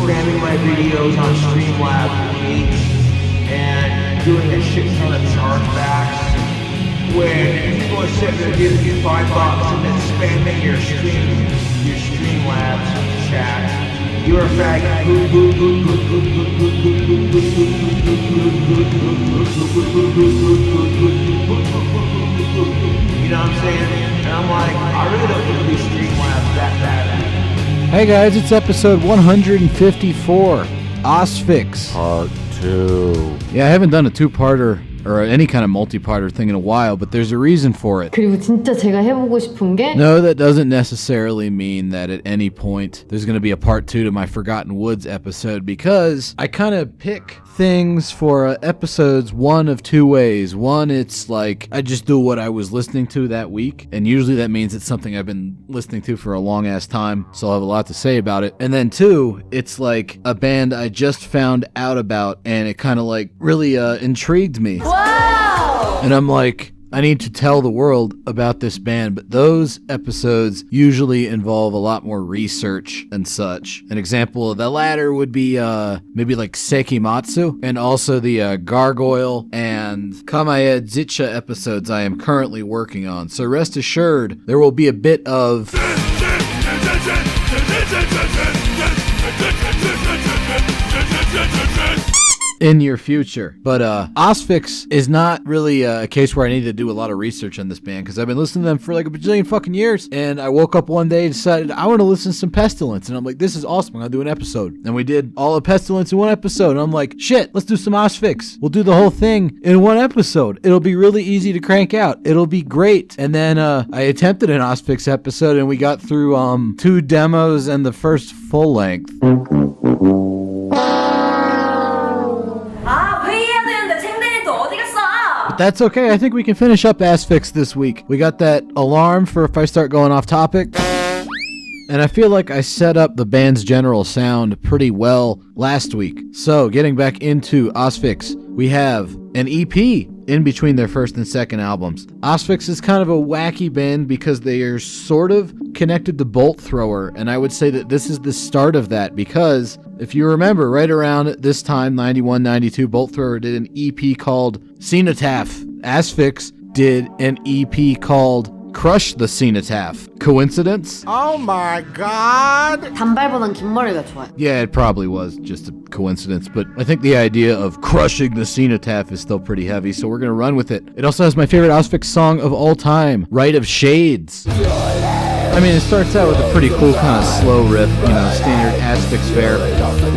spamming my videos on Streamlabs and doing a shit ton of chargebacks when people are sitting there giving you $5 and then spamming your Streamlabs chat. You're a faggot. You know what I'm saying? And I'm like, I really don't think these Streamlabs that bad. Hey guys, it's episode 154, Asphyx. Part 2. Yeah, I haven't done a two-parter or any kind of multi-parter thing in a while, but there's a reason for it. 그리고 진짜 제가 해보고 싶은 게 No, that doesn't necessarily mean that at any point there's going to be a part 2 to my Forgotten Woods episode, because I kind of pick things for episodes one of two ways. One, it's like I just do what I was listening to that week, and usually that means it's something I've been listening to for a long ass time, so I'll have a lot to say about it. And then two, it's like a band I just found out about and it kind of like really intrigued me. Wow! And I'm like, I need to tell the world about this band, but those episodes usually involve a lot more research and such. An example of the latter would be maybe like Sekimatsu, and also the Gargoyle and Kamae Zicha episodes I am currently working on. So rest assured, there will be a bit of in your future. But Asphyx is not really a case where I need to do a lot of research on this band, because I've been listening to them for like a bajillion fucking years, and I woke up one day and decided I want to listen to some Pestilence, and I'm like, this is awesome, I'm gonna do an episode. And we did all of Pestilence in one episode, and I'm like, shit, let's do some Asphyx. We'll do the whole thing in one episode. It'll be really easy to crank out. It'll be great. And then I attempted an Asphyx episode, and we got through 2 demos and the first full length. But that's okay. I think we can finish up Asphyx this week. We got that alarm for if I start going off topic. And I feel like I set up the band's general sound pretty well last week. So, getting back into Asphyx, we have an EP in between their first and second albums. Asphyx is kind of a wacky band because they are sort of connected to Bolt Thrower, and I would say that this is the start of that, because if you remember, right around this time, 91, 92, Bolt Thrower did an EP called Cenotaph. Asphyx did an EP called Crush the Cenotaph. Coincidence? Oh my god! 단발보단 긴 머리가 좋아요. Yeah, it probably was just a coincidence, but I think the idea of crushing the Cenotaph is still pretty heavy, so we're gonna run with it. It also has my favorite Asphyx song of all time, Rite of Shades. I mean, it starts out with a pretty cool kind of slow riff, you know, standard Asphyx fare.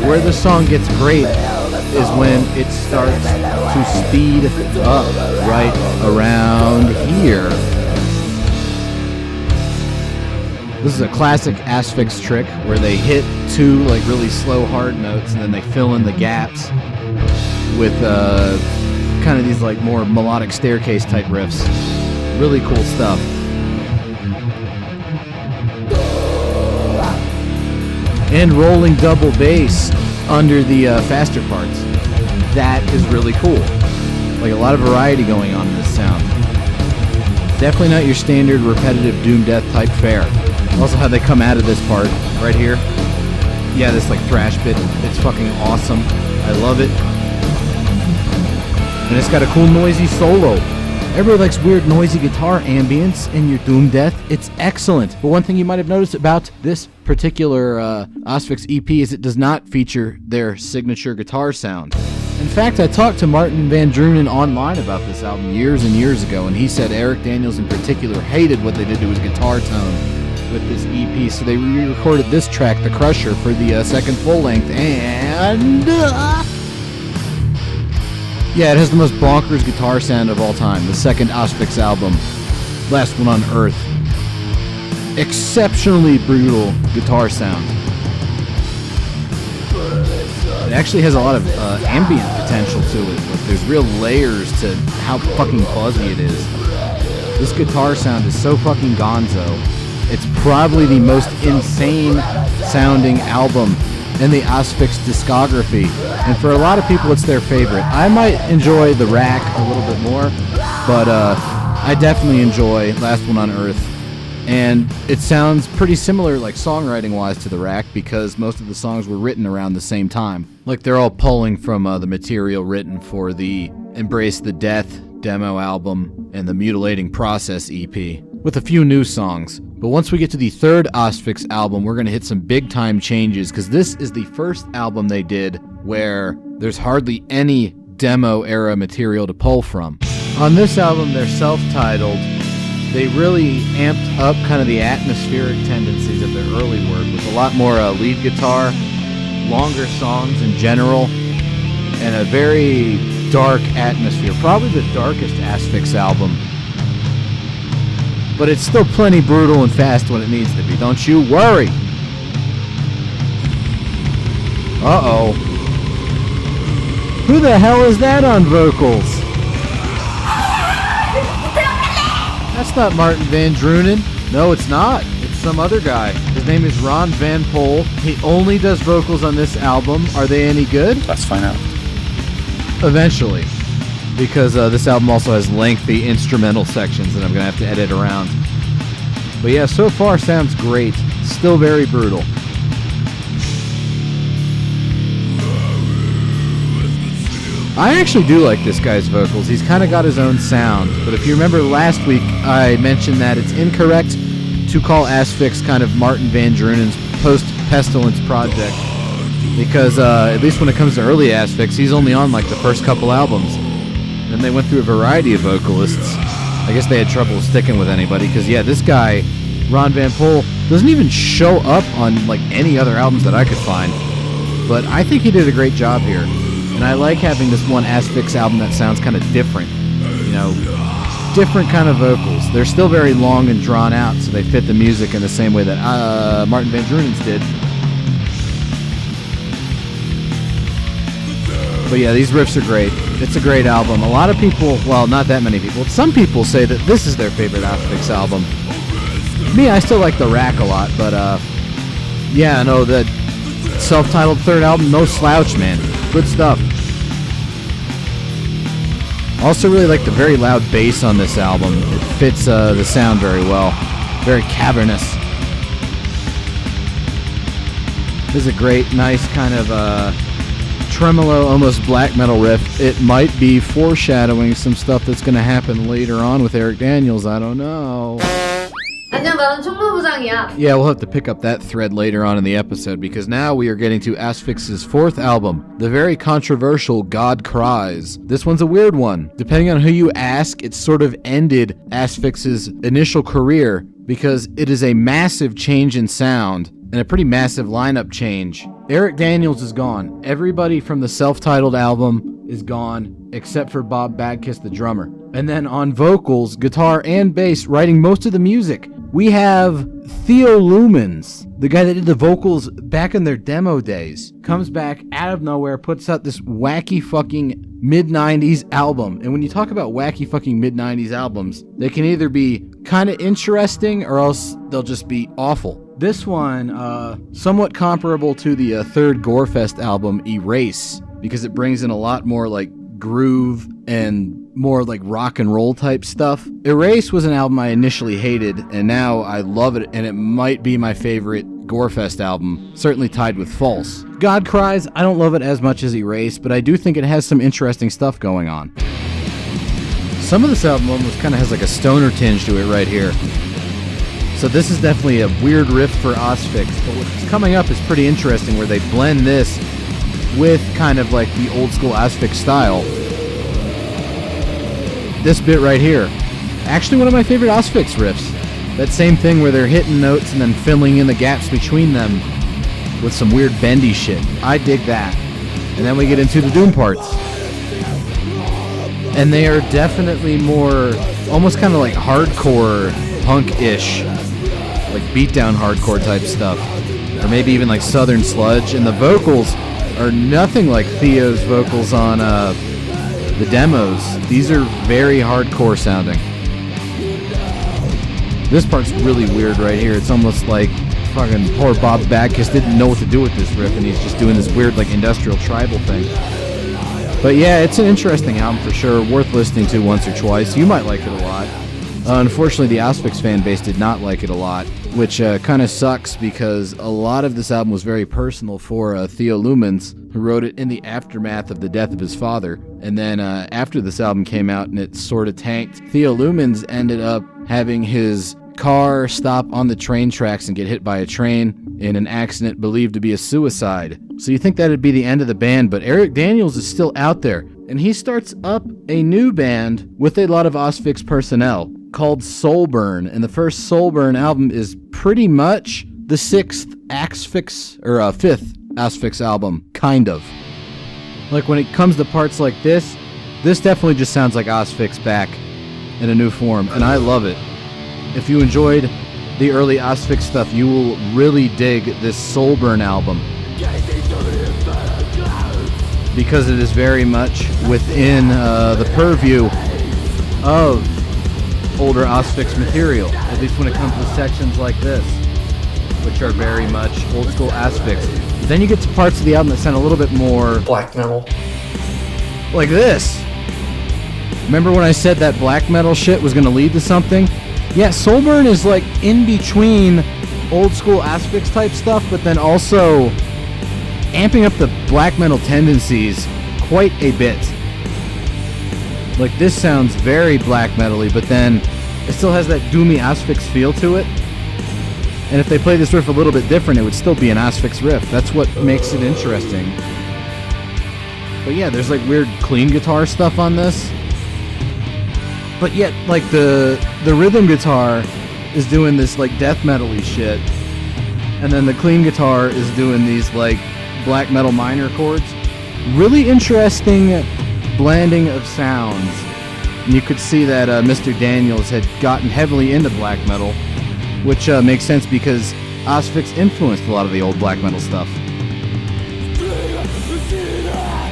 Where the song gets great is when it starts to speed up right around here. This is a classic Asphyx trick where they hit 2 like really slow hard notes and then they fill in the gaps with kind of these like more melodic staircase type riffs. Really cool stuff. And rolling double bass under the faster parts. That is really cool. Like a lot of variety going on in this sound. Definitely not your standard repetitive doom death type fare. Also how they come out of this part right here. Yeah, this like thrash bit. It's fucking awesome. I love it. And it's got a cool noisy solo. Everybody likes weird noisy guitar ambience in your doom death. It's excellent. But one thing you might have noticed about this particular Asphyx EP is it does not feature their signature guitar sound. In fact, I talked to Martin Van Drunen online about this album years and years ago, and he said Eric Daniels in particular hated what they did to his guitar tone with this EP, so they re-recorded this track, The Crusher, for the second full length, and yeah, it has the most bonkers guitar sound of all time. The second Asphyx album, Last One on Earth. Exceptionally brutal guitar sound. It actually has a lot of ambient potential to it. Like, there's real layers to how fucking buzzy it is. This guitar sound is so fucking gonzo. It's probably the most insane sounding album in the Asphyx discography, and for a lot of people it's their favorite. I might enjoy The Rack a little bit more, but I definitely enjoy Last One on Earth And it sounds pretty similar, like songwriting-wise, to The Rack, because most of the songs were written around the same time. Like they're all pulling from the material written for the Embrace the Death demo album and the Mutilating Process EP, with a few new songs. But once we get to the third Asphyx album, we're going to hit some big-time changes, because this is the first album they did where there's hardly any demo-era material to pull from. On this album, they're self-titled. They really amped up kind of the atmospheric tendencies of their early work with a lot more lead guitar, longer songs in general, and a very dark atmosphere. Probably the darkest Asphyx album. But it's still plenty brutal and fast when it needs to be. Don't you worry. Uh-oh. Who the hell is that on vocals? That's not Martin Van Drunen. No, it's not. It's some other guy. His name is Ron Van Pol. He only does vocals on this album. Are they any good? Let's find out. Eventually. Because this album also has lengthy instrumental sections that I'm going to have to edit around. But yeah, so far sounds great. Still very brutal. I actually do like this guy's vocals. He's kind of got his own sound. But if you remember last week, I mentioned that it's incorrect to call Asphyx kind of Martin Van Drunen's post-Pestilence project. Because at least when it comes to early Asphyx, he's only on like the first couple albums. And they went through a variety of vocalists. I guess they had trouble sticking with anybody. Because yeah, this guy, Ron Van Pol, doesn't even show up on like any other albums that I could find. But I think he did a great job here. And I like having this one Asphyx album that sounds kind of different. You know, different kind of vocals. They're still very long and drawn out, so they fit the music in the same way that Martin Van Drunen's did. But yeah, these riffs are great. It's a great album. A lot of people, well, not that many people, some people say that this is their favorite Asphyx album. Me, I still like The Rack a lot, but yeah, no, the self-titled third album, no slouch, man. Good stuff. Also really like the very loud bass on this album. It fits the sound very well. Very cavernous. This is a great, nice kind of tremolo, almost black metal riff. It might be foreshadowing some stuff that's going to happen later on with Eric Daniels. I don't know. 안녕, 나는 총무부장이야. Yeah, we'll have to pick up that thread later on in the episode, because now we are getting to Asphyx's fourth album, the very controversial God Cries. This one's a weird one. Depending on who you ask, it sort of ended Asphyx's initial career, because it is a massive change in sound and a pretty massive lineup change. Eric Daniels is gone. Everybody from the self-titled album is gone, except for Bob Badkiss, the drummer. And then on vocals, guitar, and bass, writing most of the music, we have Theo Lumens, the guy that did the vocals back in their demo days, comes back out of nowhere, puts out this wacky fucking mid-90s album. And when you talk about wacky fucking mid-90s albums, they can either be kind of interesting or else they'll just be awful. This one, somewhat comparable to the third Gorefest album, Erase, because it brings in a lot more like groove and more like rock and roll type stuff. Erase was an album I initially hated, and now I love it, and it might be my favorite Gorefest album, certainly tied with False. God Cries, I don't love it as much as Erase, but I do think it has some interesting stuff going on. Some of this album almost kind of has like a stoner tinge to it right here. So this is definitely a weird riff for Asphyx, but what's coming up is pretty interesting, where they blend this with kind of like the old school Asphyx style. This bit right here, actually one of my favorite Asphyx riffs. That same thing where they're hitting notes and then filling in the gaps between them with some weird bendy shit. I dig that. And then we get into the doom parts. And they are definitely more, almost kind of like hardcore punk-ish, like beatdown hardcore type stuff. Or maybe even like Southern Sludge. And the vocals are nothing like Theo's vocals on the demos. These are very hardcore sounding. This part's really weird right here. It's almost like fucking poor Bob Badkiss didn't know what to do with this riff, and he's just doing this weird like industrial tribal thing. But yeah, it's an interesting album for sure. Worth listening to once or twice. You might like it a lot. Unfortunately, the Asphyx fan base did not like it a lot, which kind of sucks because a lot of this album was very personal for Theo Lumens, who wrote it in the aftermath of the death of his father. And then after this album came out and it sort of tanked, Theo Lumens ended up having his car stop on the train tracks and get hit by a train in an accident believed to be a suicide. So you think that'd be the end of the band, but Eric Daniels is still out there, and he starts up a new band with a lot of Asphyx personnel called Soulburn, and the first Soulburn album is pretty much the fifth Asphyx album, kind of. Like when it comes to parts like this definitely just sounds like Asphyx back in a new form, and I love it. If you enjoyed the early Asphyx stuff, you will really dig this Soulburn album, because it is very much within the purview of older Asphyx material, at least when it comes to sections like this, which are very much old school Asphyx. But then you get to parts of the album that sound a little bit more black metal, like this. Remember when I said that black metal shit was going to lead to something? Yeah, Soulburn is like in between old school Asphyx type stuff, but then also amping up the black metal tendencies quite a bit. Like this sounds very black metal-y, but then it still has that doomy Asphyx feel to it. And if they play this riff a little bit different, it would still be an Asphyx riff. That's what makes it interesting. But yeah, there's like weird clean guitar stuff on this. But yet, like the rhythm guitar is doing this like death metal-y shit. And then the clean guitar is doing these like black metal minor chords. Really interesting blending of sounds. And you could see that Mr. Daniels had gotten heavily into black metal, which makes sense because Asphyx influenced a lot of the old black metal stuff.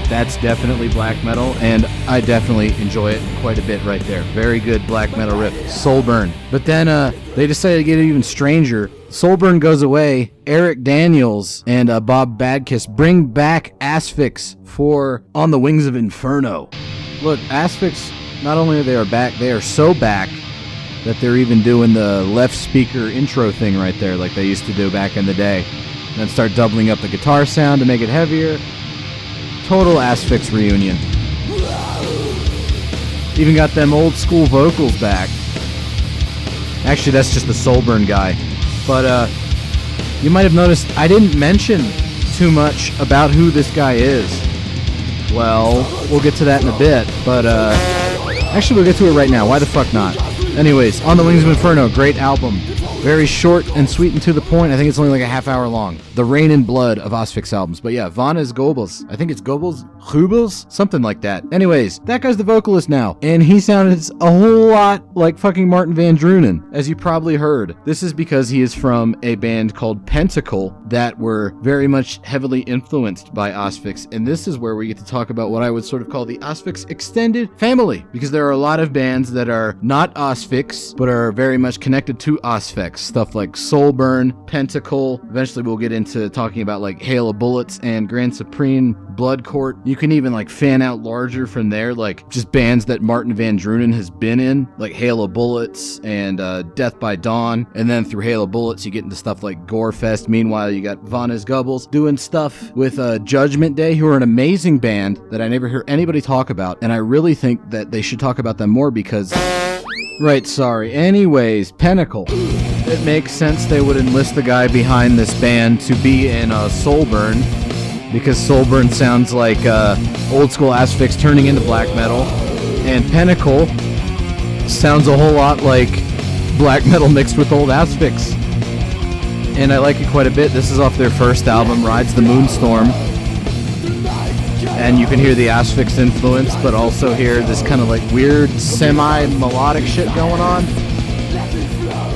That's definitely black metal, and I definitely enjoy it quite a bit right there. Very good black metal riff, Soulburn. But then they decided to get it even stranger. Soulburn goes away. Eric Daniels and Bob Badkiss bring back Asphyx for On the Wings of Inferno. Look, Asphyx, not only are they back, they are so back that they're even doing the left speaker intro thing right there like they used to do back in the day. And then start doubling up the guitar sound to make it heavier. Total Asphyx reunion. Even got them old school vocals back. Actually, that's just the Soulburn guy. But you might have noticed I didn't mention too much about who this guy is. Well, we'll get to that in a bit, but actually we'll get to it right now. Why the fuck not? Anyways, On the Wings of Inferno, great album. Very short and sweet and to the point. I think it's only like a half hour long. The Rain and Blood of Asphyx albums. But yeah, Vannes Goebbels. I think it's Goebbels? Something like that. Anyways, that guy's the vocalist now. And he sounded a whole lot like fucking Martin Van Drunen, as you probably heard. This is because he is from a band called Pentacle that were very much heavily influenced by Asphyx. And this is where we get to talk about what I would sort of call the Asphyx extended family. Because there are a lot of bands that are not Asphyx, but are very much connected to Asphyx. Stuff like Soulburn, Pentacle. Eventually we'll get into talking about like Hail of Bullets and Grand Supreme, Blood Court. You can even like fan out larger from there, like just bands that Martin Van Drunen has been in, like Hail of Bullets and Death by Dawn. And then through Hail of Bullets, you get into stuff like Gorefest. Meanwhile, you got Vannes Goebbels doing stuff with Judgment Day, who are an amazing band that I never hear anybody talk about. And I really think that they should talk about them more because... Right, sorry. Anyways, Pinnacle. It makes sense they would enlist the guy behind this band to be in Soulburn, because Soulburn sounds like old school Asphyx turning into black metal, and Pinnacle sounds a whole lot like black metal mixed with old Asphyx. And I like it quite a bit. This is off their first album, Rides the Moonstorm. And you can hear the Asphyx influence, but also hear this kind of like weird semi-melodic shit going on.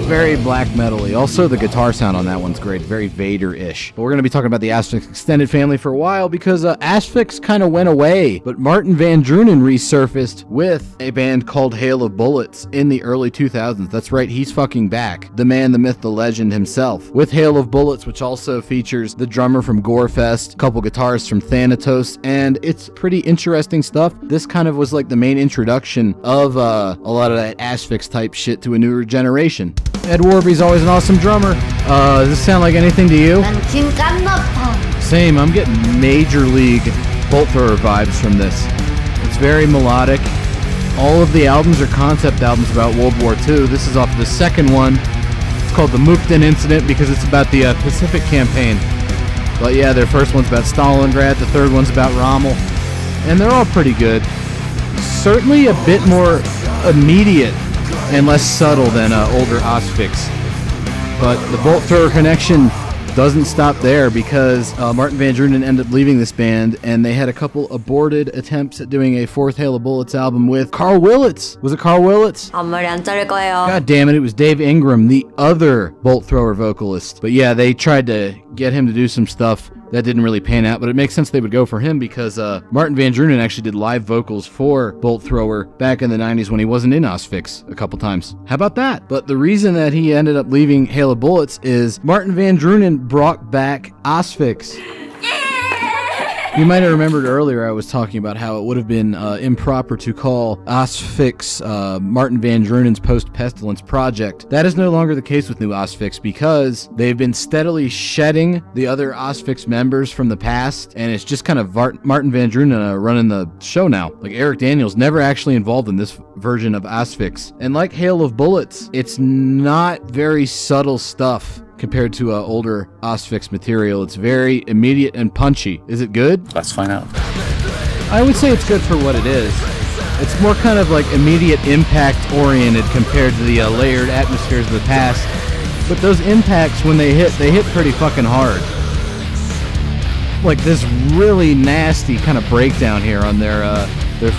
very black metal-y. Also, the guitar sound on that one's great, very Vader-ish. But we're going to be talking about the Asphyx extended family for a while because Asphyx kind of went away, but Martin Van Drunen resurfaced with a band called Hail of Bullets in the early 2000s. That's right, he's fucking back. The man, the myth, the legend himself. With Hail of Bullets, which also features the drummer from Gorefest, a couple guitarists from Thanatos, and it's pretty interesting stuff. This kind of was like the main introduction of a lot of that Asphyx type shit to a newer generation. Ed Warby's always an awesome drummer. Does this sound like anything to you? 난 킹 Same, I'm getting major league bolt thrower vibes from this. It's very melodic. All of the albums are concept albums about World War II. This is off the second one. It's called the Mukden Incident because it's about the Pacific Campaign. But yeah, their first one's about Stalingrad, the third one's about Rommel. And they're all pretty good. Certainly a bit more immediate and less subtle than older Asphyx. But the bolt thrower connection doesn't stop there because Martin Van Drunen ended up leaving this band and they had a couple aborted attempts at doing a fourth Hail of Bullets album with Carl Willits. Was it Carl Willits? 앞머리 안 자를 거예요. God damn it was Dave Ingram, the other bolt thrower vocalist. But yeah, they tried to get him to do some stuff that didn't really pan out, but it makes sense they would go for him because Martin Van Drunen actually did live vocals for Bolt Thrower back in the 90s when he wasn't in Asphyx a couple times. How about that? But the reason that he ended up leaving Hail of Bullets is Martin Van Drunen brought back Asphyx. You might have remembered earlier I was talking about how it would have been improper to call Asphyx Martin Van Drunen's post-pestilence project. That is no longer the case with new Asphyx because they've been steadily shedding the other Asphyx members from the past, and it's just kind of Martin Van Drunen running the show now. Like Eric Daniels never actually involved in this version of Asphyx. And like Hail of Bullets, it's not very subtle stuff compared to older Asphyx material. It's very immediate and punchy. Is it good? Let's find out. I would say it's good for what it is. It's more kind of like immediate impact oriented compared to the layered atmospheres of the past. But those impacts, when they hit pretty fucking hard. Like this really nasty kind of breakdown here on their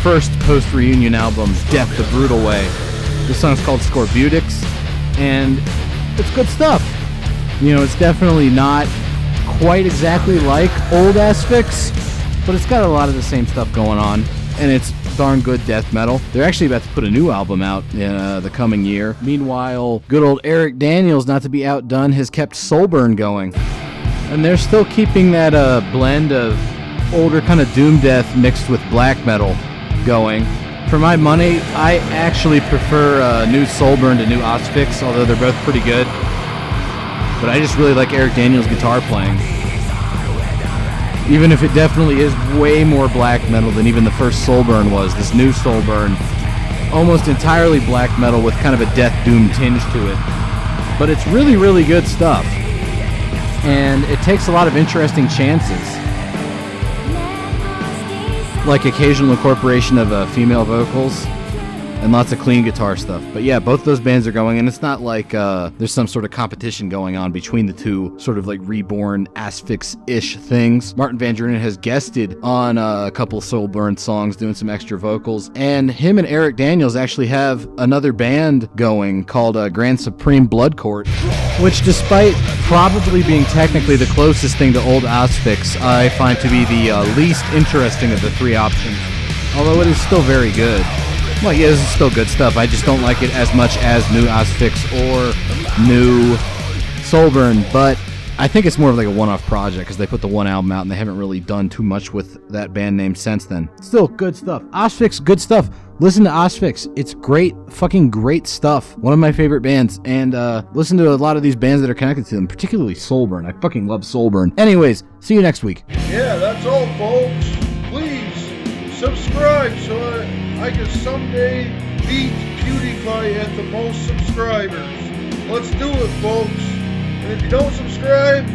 first post-reunion album, Death the Brutal Way. This song's called Scorbutics, and it's good stuff. You know, it's definitely not quite exactly like old Asphyx, but it's got a lot of the same stuff going on, and it's darn good death metal. They're actually about to put a new album out in the coming year. Meanwhile, good old Eric Daniels, not to be outdone, has kept Soulburn going. And they're still keeping that blend of older kind of doom death mixed with black metal going. For my money, I actually prefer new Soulburn to new Asphyx, although they're both pretty good. But I just really like Eric Daniels' guitar playing. Even if it definitely is way more black metal than even the first Soulburn was, this new Soulburn, almost entirely black metal with kind of a death doom tinge to it. But it's really, really good stuff. And it takes a lot of interesting chances. Like occasional incorporation of female vocals. And lots of clean guitar stuff. But yeah, both those bands are going, and it's not like there's some sort of competition going on between the two sort of like reborn Asphyx-ish things. Martin Van Drunen has guested on a couple Soulburn songs, doing some extra vocals, and him and Eric Daniels actually have another band going called Grand Supreme Blood Court, which despite probably being technically the closest thing to old Asphyx, I find to be the least interesting of the three options, although it is still very good. Well, yeah, this is still good stuff. I just don't like it as much as new Asphyx or new Soulburn, but I think it's more of like a one-off project because they put the one album out and they haven't really done too much with that band name since then. Still good stuff. Asphyx, good stuff. Listen to Asphyx. It's great, fucking great stuff. One of my favorite bands. And listen to a lot of these bands that are connected to them, particularly Soulburn. I fucking love Soulburn. Anyways, see you next week. Yeah, that's all, folks. Please subscribe so I can someday beat PewDiePie at the most subscribers. Let's do it, folks. And if you don't subscribe,